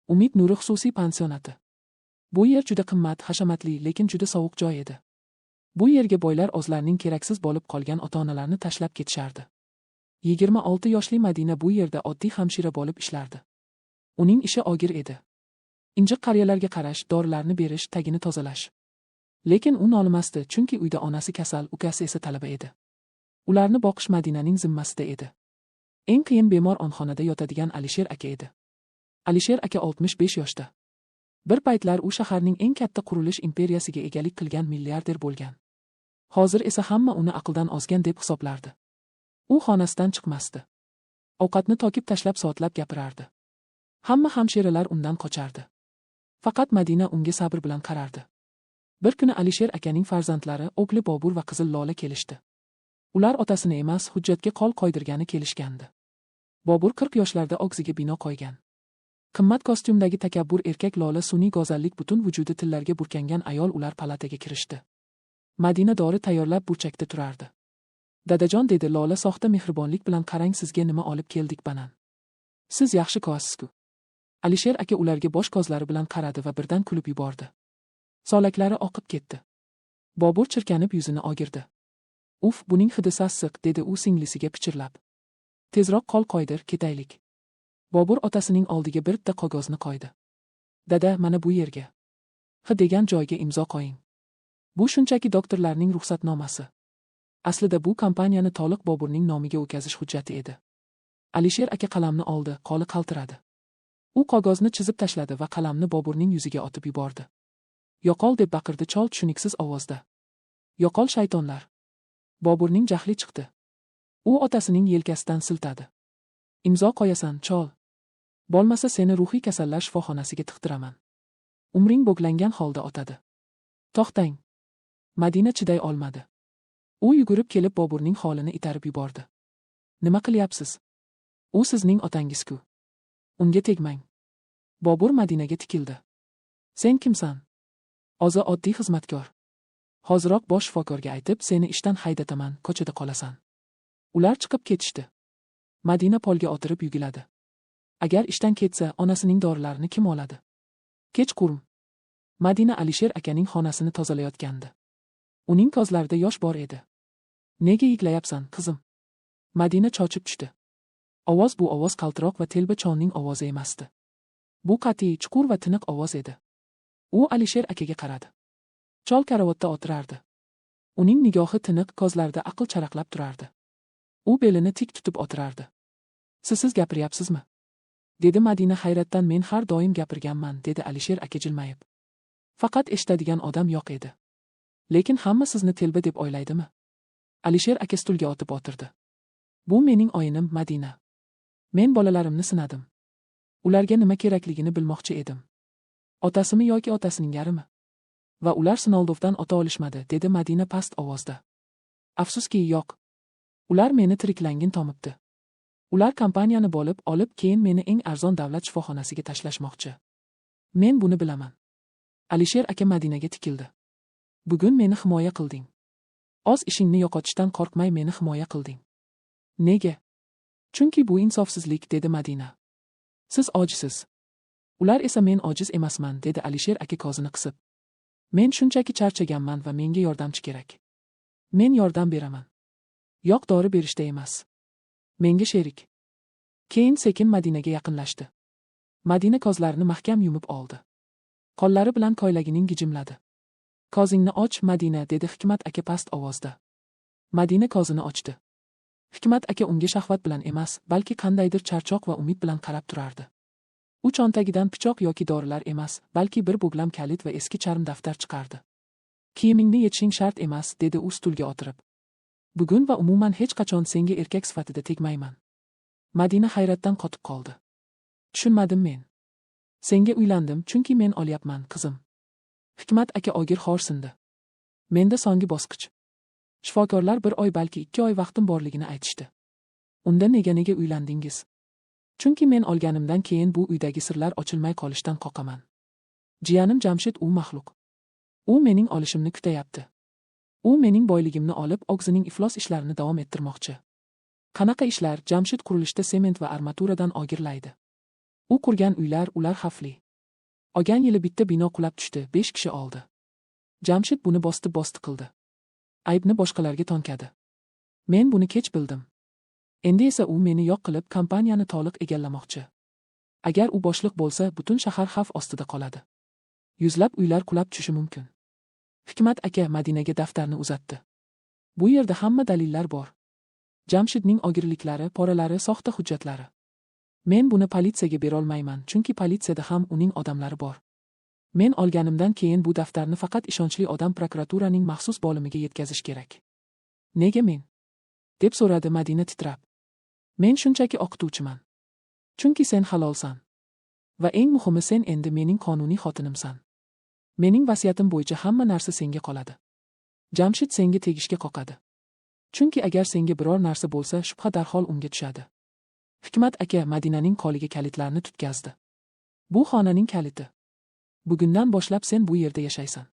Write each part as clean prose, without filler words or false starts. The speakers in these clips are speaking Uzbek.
Umid Nuri xususiy pansionati. Bu yer juda qimmat, hashamatli, lekin juda sovuq joy edi. Bu yerga boylar o'zlarining keraksiz bo'lib qolgan ota-onalarni tashlab ketishardi. 26 yoshli Madina bu yerda oddiy hamshira bo'lib ishlardi. Uning ishi og'ir edi. Injiq qariyalarga qarash, dorilarni berish, tagini tozalash. Lekin u nolimasdi, chunki uyda onasi kasal, ukasi esa talaba edi. Ularni boqish Madinaning zimmasida edi. Eng qiyin bemor onxonada yotadigan Alisher aka edi. Alisher aka 65 yoshda. Bir paytlar u shaharning eng katta qurilish imperiyasiga egalik qilgan milliarder bo'lgan. Hozir esa hamma uni aqldan ozgan deb hisoblardi. U xonasidan chiqmasdi. Ovqatni tokib tashlab soatlab gapirardi. Hamma hamshiralar undan qochardi. Faqat Madina unga sabr bilan qarardi. Bir kuni Alisher akaning farzandlari o'g'li Bobur va qizi Lola kelishdi. Ular otasini emas, hujjatga qo'l qo'ydirgani kelishgandi. Bobur 40 yoshlarda og'ziga bino qo'ygan. Qimmat kostyumdagi takabbur erkak Lola sun'iy go'zallik butun vujudi tillarga burkangan ayol ular palataga kirishdi. Madina dori tayyorlab burchakda turardi. Dadajon, dedi Lola soxta mehribonlik bilan, qarang, sizga nima olib keldik banan. Siz yaxshi ko'rasiz-ku. Alisher aka ularga bosh ko'zlari bilan qaradi va birdan kulib yubordi. Solaklari oqib ketdi. Bobur chirkanib yuzini o'girdi. Uf, buning hidi sassiq, dedi u singlisiga pichirlab. Tezroq qo'l qo'ydir, ketaylik. Bobur otasining oldiga bitta qog'ozni qo'ydi. Dada, mana bu yerga. H degan joyga imzo qo'ying. Bu shunchaki doktorlarning ruxsatnomasi. Aslida bu kompaniyani to'liq Boburning nomiga o'tkazish hujjati edi. Alisher aka qalamni oldi, qo'li qaltiradi. U qog'ozni chizib tashladi va qalamni Boburning yuziga otib yubordi. Yo'qol, deb baqirdi chol tushuniksiz ovozda. Yo'qol shaytonlar. Boburning jahli chiqdi. U otasining yelkasidan siltadi. Imzo qo'yasan, chol. Bo'lmasa seni ruhiy kasallar shifoxonasiga tiqtiraman. Umring bog'langan holda otadi. To'xtang. Madina chiday olmadi. U yugurib kelib Boburning holini itarib yubordi. Nima qilyapsiz? U sizning otangiz-ku. Unga tegmang. Bobur Madinaga tikildi. Sen kimsan? O'zi oddiy xizmatkor. Hoziroq bosh shifokorga aytib, seni ishdan haydataman, ko'chada qolasan. Ular chiqib ketishdi. Madina polga o'tirib yugiladi. Agar ishdan ketsa, onasining dorilarini kim oladi? Kechqurun. Madina Alisher akaning xonasini tozalayotgandi. Uning ko'zlarida yosh bor edi. Nega yig'layapsan, qizim? Madina cho'chib tushdi. Ovoz bu ovoz qaltiroq va telba cholning ovozi emasdi. Bu qat'iy, chuqur va tiniq ovoz edi. U Alisher akaga qaradi. Chol karavotda o'tirardi. Uning nigohi tiniq, ko'zlarida aql charaqlab turardi. U belini tik tutib o'tirardi. Siz gapiryapsizmi? Dedi Madina hayratdan. Men har doim gapirganman, dedi Alisher aka jilmayib. Faqat eshitadigan odam yo'q edi. Lekin hamma sizni telba deb o'ylaydimi? Alisher aka stulga o'tib o'tirdi. Bu mening oyinim Madina. Men bolalarimni sinadim. Ularga nima kerakligini bilmoqchi edim. Otasimi yoki otasining yarimi? Va ular sinovdan o'ta olishmadi, dedi Madina past ovozda. Afsuski, yo'q. Ular meni tiriklangin tomibdi. Ular kompaniyani olib, keyin meni eng arzon davlat shifoxonasiga tashlashmoqchi. Men buni bilaman. Alisher aka Madinaga tikildi. Bugun meni himoya qilding. O'z ishingni yo'qotishdan qo'rqmay meni himoya qilding. Nega? Chunki bu insofsizlik, dedi Madina. Siz ojizsiz. Ular esa men ojiz emasman, dedi Alisher aka ko'zini qisib. Men shunchaki charchaganman va menga yordamchi kerak. Men yordam beraman. Yo'q, dori berishda emas. Menga sherik. Keyin sekin Madinaga yaqinlashdi. Madina ko'zlarini mahkam yumib oldi. Qo'llari bilan ko'ylagining gijimladi. Ko'zingni och, Madina, dedi Hikmat aka past ovozda. Madina ko'zini ochdi. Hikmat aka unga shahvat bilan emas, balki qandaydir charchoq va umid bilan qarab turardi. U cho'ntagidan pichoq yoki dorilar emas, balki bir bo'g'lam kalit va eski charm daftar chiqardi. Kiyimingni yechishing shart emas, dedi u stulga o'tirib. Bugun va umuman hech qachon senga erkak sifatida tegmayman. Madina hayratdan qotib qoldi. Tushunmadim men. Senga uylandim, chunki men olyapman, qizim. Hikmat aka og'ir xo'rsindi. Menda so'nggi bosqich. Shifokorlar 1 oy, balki 2 oy vaqtim borligini aytishdi. Unda nega uylandingiz? Chunki men olganimdan keyin bu uydagi sirlar ochilmay qolishdan qo'rqaman. Jiyanim Jamshid u maxluq. U mening olishimni kutayapti. U mening boyligimni olib, o'zining iflos ishlarini davom ettirmoqchi. Qanaqa ishlar? Jamshid qurilishda sement va armaturadan o'g'irlaydi. U qurgan uylar, ular xavfli. Olgan yili bitta bino qulab tushdi, 5 kishi oldi. Jamshid buni bosdi qildi. Aybni boshqalarga tonkadi. Men buni kech bildim. Endi esa u meni yo'q qilib kompaniyani to'liq egallamoqchi. Agar u boshliq bo'lsa, butun shahar xavf ostida qoladi. Yuzlab uylar qulab tushishi mumkin. Hikmat aka Madinaga daftarni uzatdi. Bu yerda hamma dalillar bor. Jamshidning o'g'irliklari, poralari, soxta hujjatlari. Men buni politsiyaga bera olmayman, chunki politsiyada ham uning odamlari bor. Men olganimdan keyin bu daftarni faqat ishonchli odam prokuraturaning maxsus bo'limiga yetkazish kerak. Nega men? Deb so'radi Madina titrab. Men shunchaki o'qituvchiman. Chunki sen halolsan. Va eng muhimi, sen endi mening qonuniy xotinimsan. Mening vasiyatim bo'yicha hamma narsa senga qoladi. Jamshid senga tegishga qoqadi. Chunki agar senga biror narsa bo'lsa, shubha darhol unga tushadi. Hikmat aka Madinaning qo'liga kalitlarni tutkazdi. Bu xonaning kaliti. Bugundan boshlab sen bu yerda yashaysan.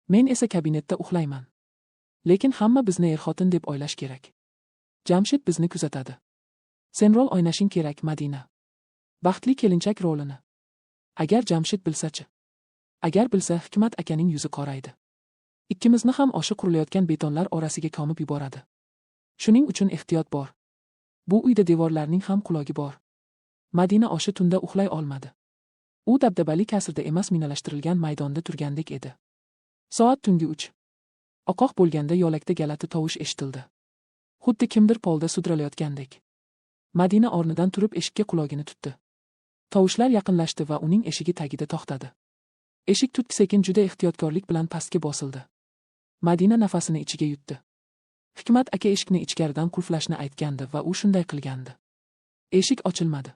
Men esa kabinetda uxlayman. Lekin hamma bizni er-xotin deb o'ylash kerak. Jamshid bizni kuzatadi. Sen rol o'ynashing kerak, Madina. Baxtli kelinchak rolini. Agar Jamshid bilsa-chi? Agar bilsa, Hikmat akaning yuzi qoraydi. Ikkimizni ham o'sha qurilayotgan betonlar orasiga ko'mib yuboradi. Shuning uchun ehtiyot bor. Bu uyda devorlarning ham qulog'i bor. Madina o'sha tunda uxlay olmadi. U dabdabali kasrda emas, minalashtirilgan maydonda turgandek edi. Soat tungi 3. Oqoq bo'lganda yo'lakda galati tovush eshitildi. Xuddi kimdir polda sudralayotgandek. Madina o'rnidan turib eshikka qulog'ini tutdi. Tovushlar yaqinlashdi va uning eshigi tagida to'xtadi. Eshik tutki-sekin juda ehtiyotkorlik bilan pastga bosildi. Madina nafasini ichiga yutdi. Hikmat aka eshikni ichkaridan qulflashni aytgandi va u shunday qilgandi. Eshik ochilmadi.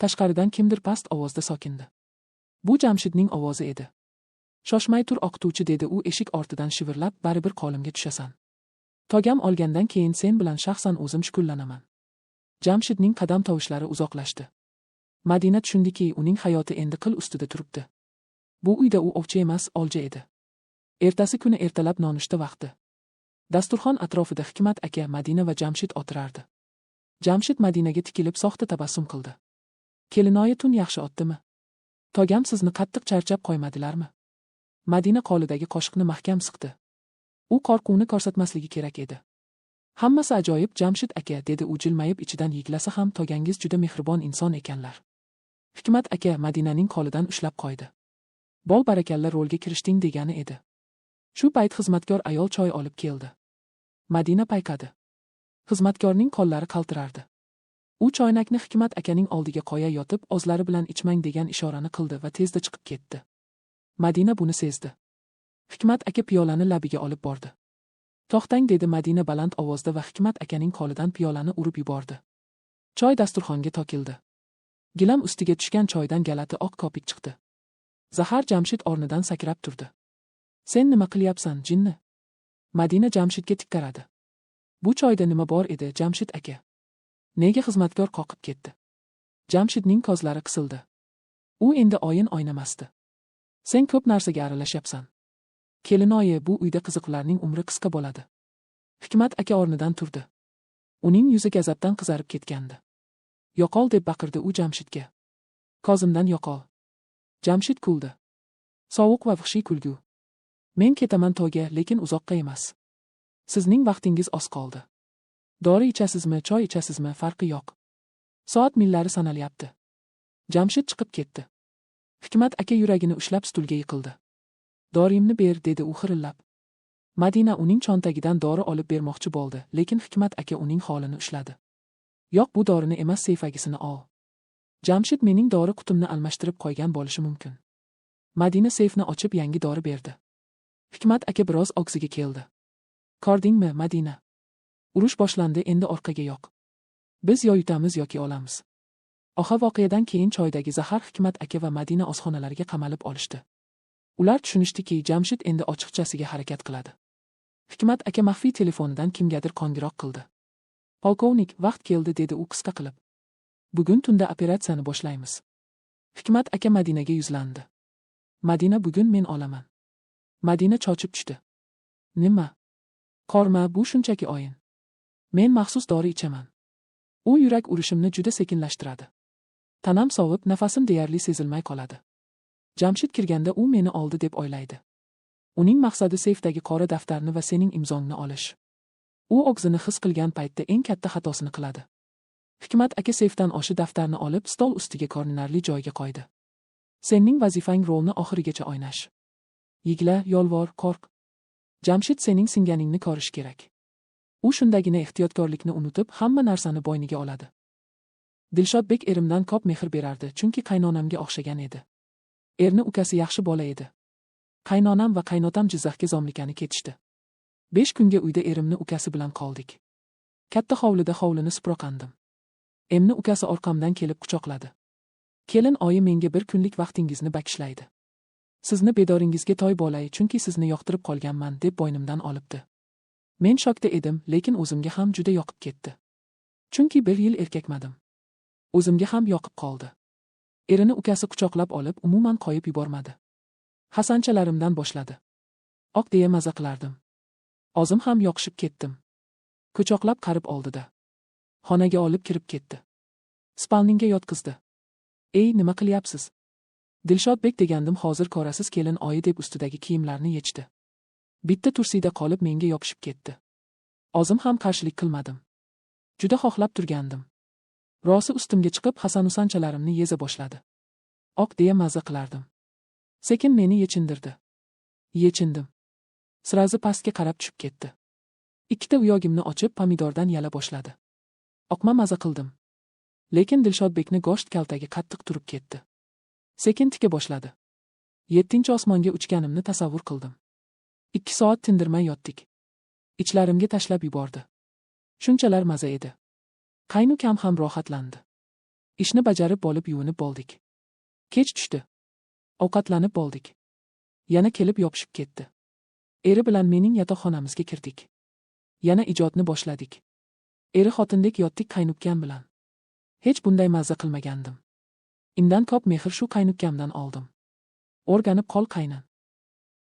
Tashqaridan kimdir past ovozda sokindi. Bu Jamshidning ovozi edi. Shoshmay tur o'qituvchi, dedi u eshik ortidan shivirlab, baribir qo'limga tushasan. Togam olgandan keyin sen bilan shaxsan o'zim shug'ullanaman. Jamshidning qadam tovushlari uzoqlashdi. Madina tushundiki, uning hayoti endi qil ustida turibdi. Bu uyda u ovchi emas, olja edi. Ertasi kuni ertalab nonushta vaqti. Dasturxon atrofida Hikmat aka, Madina va Jamshid o'tirardi. Jamshid Madinaga tikilib soxta tabassum qildi. Kelinoyi tun yaxshi otdimi? Togam sizni qattiq charchab qo'ymadilarmi? Madina qo'lidagi qoshiqni mahkam siqdi. U qo'rquvni ko'rsatmasligi kerak edi. Hammasi ajoyib, Jamshid aka, dedi u jilmayib, ichidan yiglasa ham togangiz juda mehribon inson ekanlar. Hikmat aka Madinaning qo'lidan ushlab qo'ydi. Bol barakalla rolga kirishding degani edi. Shu payt xizmatkor ayol choy olib keldi. Madina payqadi. Xizmatkorning qo'llari qaltirardi. U choynakni Hikmat akaning oldiga qo'ya yotib, o'zlari bilan ichmang degan ishorani qildi va tezda chiqib ketdi. Madina buni sezdi. Hikmat aka piyolani labiga olib bordi. To'xtang, dedi Madina baland ovozda va Hikmat akaning qo'lidan piyolani urib yubordi. Choy dasturxonga to'kildi. Gilam ustiga tushgan choydan galati oq kopik chiqdi. Zahar Jamshid o'rnidan sakrab turdi. Sen nima qilyapsan, jinni? Madina Jamshidga tik qaradi. Bu choyda nima bor edi, Jamshid aka? Nega xizmatkor qoqib ketdi? Jamshidning ko'zlari qisildi. U endi o'yin o'ynamasdi. Sen ko'p narsaga aralashyapsan. Kelinoyi, bu uyda qiziqlarning umri qisqa bo'ladi. Hikmat aka o'rnidan turdi. Uning yuzi gazabdan qizarib ketgandi. Yo'qol, deb baqirdi u Jamshidga. Kozimdan yo'qol. Jamshid kuldi. Sovuq va vahshiy kulgu. Men ketaman to'yga, lekin uzoqqa emas. Sizning vaqtingiz oz qoldi. Dori ichasizmi, choy ichasizmi, farqi yo'q. Soat millari sanalyapti. Jamshid chiqib ketdi. Hikmat aka yuragini ushlab stulga yiqildi. Dorimni ber, dedi u xirillab. Madina uning cho'ntagidan dori olib bermoqchi bo'ldi, lekin Hikmat aka uning holini ushladi. Yo'q, bu dorini emas, seyfagisini ol. Jamshid mening dori qutimni almashtirib qo'ygan bo'lishi mumkin. Madina seyfni ochib yangi dori berdi. Hikmat aka biroz og'ziga keldi. Ko'rdingmi, Madina? Urush boshlandi, endi orqaga yo'q. Biz yo yutamiz yoki olamiz. Oxa voqeadan keyin choydagi Zahar, Hikmat aka va Madina oshxonalariga qamalib olishdi. Ular tushunishdiki, Jamshid endi ochiqchasiga harakat qiladi. Hikmat aka maxfiy telefonidan kimgadir qo'ng'iroq qildi. Polkovnik, vaqt keldi, dedi u qisqa qilib. Bugun tunda operatsiyani boshlaymiz. Hikmat aka Madinaga yuzlandi. Madina, bugun men olaman. Madina cho'chib tushdi. Nima? Qorma, bu shunchaki o'yin. Men maxsus dori ichaman. U yurak urishimni juda sekinlashtiradi. Tanam sovib, nafasim deyarli sezilmay qoladi. Jamshid kirganda u meni oldi deb o'ylaydi. Uning maqsadi seyfdagi qora daftarni va sening imzongni olish. U og'zini his qilgan paytda eng katta xatosini qiladi. Hikmat aka seyfdan oshi daftarni olib, stol ustiga ko'rinarli joyga qo'ydi. Sening vazifang rolni oxirigacha o'ynash. Yigla, yolvor, qo'rq. Jamshid sening singaningni ko'rish kerak. U shundagina ehtiyotkorlikni unutib, hamma narsani bo'yniga oladi. Dilshodbek erimdan ko'p mehr berardi, chunki qaynonamga o'xshagan edi. Erni ukasi yaxshi bola edi. Qaynonam va qaynotam Jizzaxga zomlikani ketishdi. 5 kunga uyda erimni ukasi bilan qoldik. Katta hovlida hovlini suproqandim. Emni ukasi orqamdan kelib quchoqladi. Kelin oyi menga 1 kunlik vaqtingizni bakishlaydi. Sizni bedoringizga toy bo'lay, chunki sizni yoqtirib qolganman deb bo'ynimdan olibdi. Men shokda edim, lekin o'zimga ham juda yoqib ketdi. Chunki 1 yil erkakmadim. O'zimga ham yoqib qoldi. Erini ukasi quchoqlab olib, umuman qo'yib yubormadi. Hasanchalarimdan boshladi. Oq deya maza qilardim. O'zim ham yoqishib ketdim. Quchoqlab qarib oldida. Xonaga olib kirib ketdi. Spalninga yotqizdi. Ey, nima qilyapsiz? Dilshodbek degandim, hozir ko'rasiz, kelin oyi deb ustidagi kiyimlarni yechdi. Bitta tursida qolib menga yopishib ketdi. O'zim ham qarshilik qilmadim. Juda xohlab turgandim. Rosi ustimga chiqib Hasan-Husanchalarimni yeza boshladi. Oq deya maza qilardim. Sekin meni yechindirdi. Yechindim. Sirazi pastga qarab tushib ketdi. Ikkita uyogimni ochib pomidordan yala boshladi. Oqma maza qildim. Lekin Dilshodbekni go'sht kaltagi qattiq turib ketdi. Sekin tika boshladi. 7-osmonga uchganimni tasavvur qildim. 2 soat tindirmay yotdik. Ichlarimga tashlab yubordi. Shunchalar maza edi. Qaynukam ham rohatlandi. Ishni bajarib bo'lib yuvinib bo'ldik. Kech tushdi. Ovqatlanib bo'ldik. Yana kelib yopishib ketdi. Eri bilan mening yotoqxonamizga kirdik. Yana ijodni boshladik. Eri xotindek yotdik qaynukam bilan. Hech bunday mazza qilmagandim. Indan ko'p mehr shu qaynukamdan oldim. O'rganib qol qaynan.